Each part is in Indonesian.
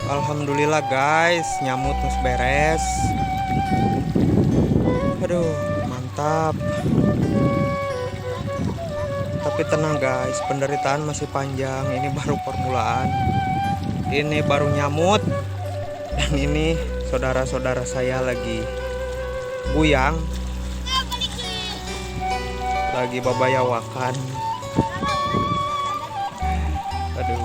Alhamdulillah guys, nyamut terus beres. Aduh, mantap. Tapi tenang guys, penderitaan masih panjang. Ini baru permulaan. Ini baru nyamut. Dan ini saudara-saudara saya lagi buyang, lagi babayawakan. Aduh.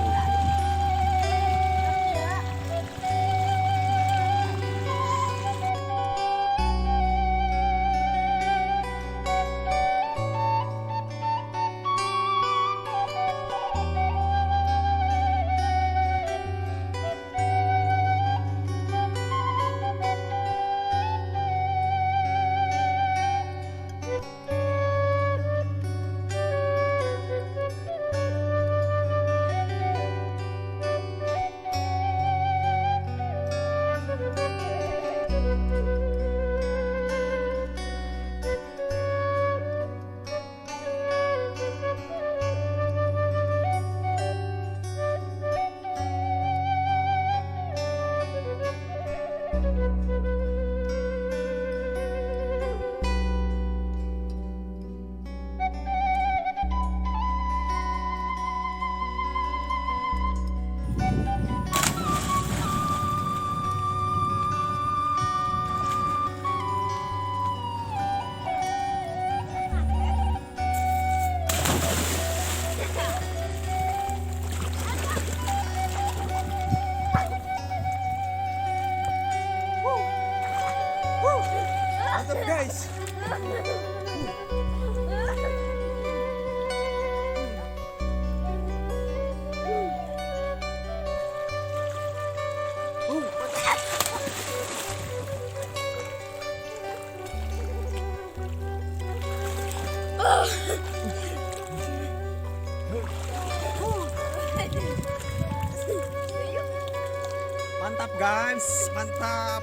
Mantap guys. Mantap guys, mantap.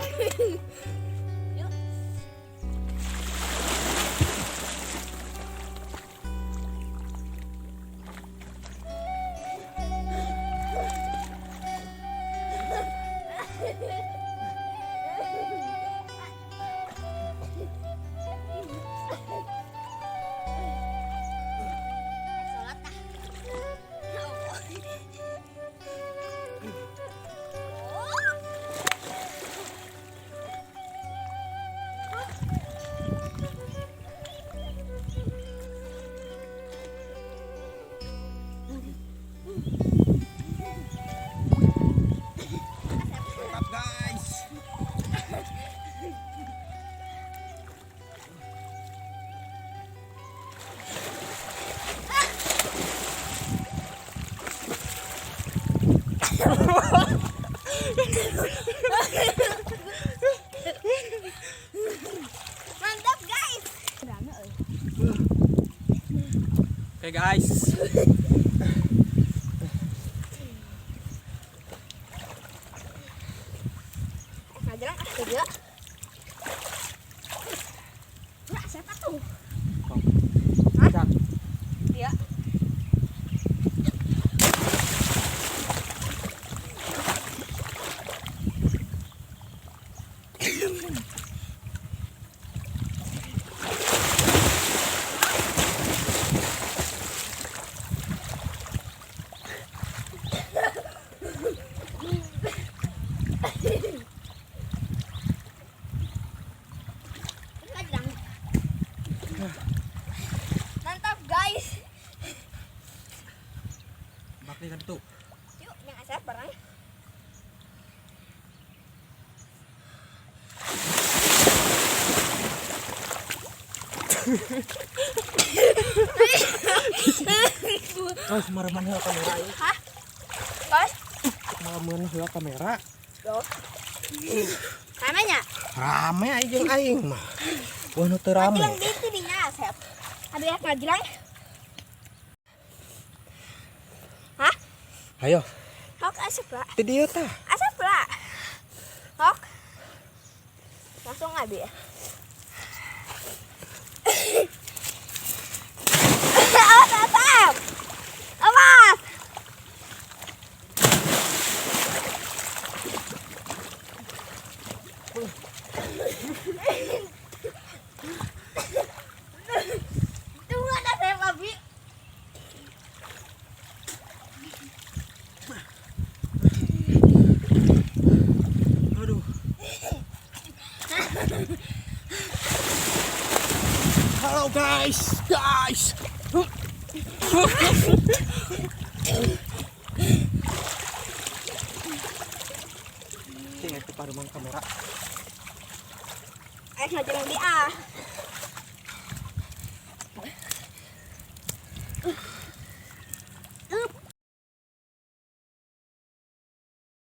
Mantap guys. Oke guys. Ngajaran juga. Enggak, siapa tuh? Hah? Dia. Mantap guys. Bakli kan tuh. Yuk, yang asap barang. Guys, maraman heula kamera ya. Hah? Guys, Maraman heula kamera. yo. Namanya? Rame aing aing mah. Wah nu teu rame. Ngajilang gitu dinya asap. Ada yang ngajilang? Hah? Ayo, Hok asap lah. teu dieu tah. Asap lah. Hok. Langsung abi ya. Awas asap. Awas. guys. Tinggal ke paruman kamera. Ayo ngajeng dia.